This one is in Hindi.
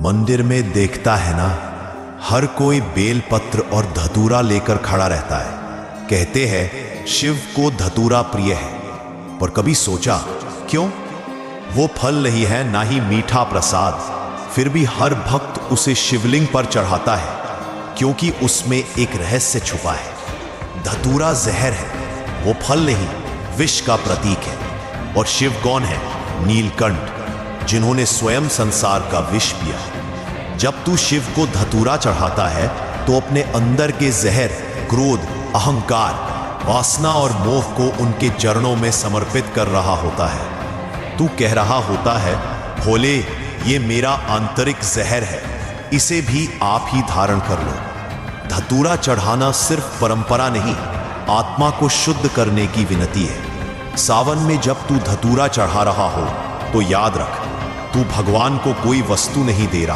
मंदिर में देखता है ना, हर कोई बेलपत्र और धतूरा लेकर खड़ा रहता है। कहते हैं शिव को धतूरा प्रिय है, पर कभी सोचा क्यों? वो फल नहीं है, ना ही मीठा प्रसाद, फिर भी हर भक्त उसे शिवलिंग पर चढ़ाता है, क्योंकि उसमें एक रहस्य छुपा है। धतूरा जहर है, वो फल नहीं, विष का प्रतीक है। और शिव कौन है? नीलकंठ, जिन्होंने स्वयं संसार का विष पिया। जब तू शिव को धतूरा चढ़ाता है तो अपने अंदर के जहर, क्रोध, अहंकार, वासना और मोह को उनके चरणों में समर्पित कर रहा होता है। तू कह रहा होता है, भोले ये मेरा आंतरिक जहर है, इसे भी आप ही धारण कर लो। धतूरा चढ़ाना सिर्फ परंपरा नहीं, आत्मा को शुद्ध करने की विनती है। सावन में जब तू धतूरा चढ़ा रहा हो तो याद रख, तू भगवान को कोई वस्तु नहीं दे रहा,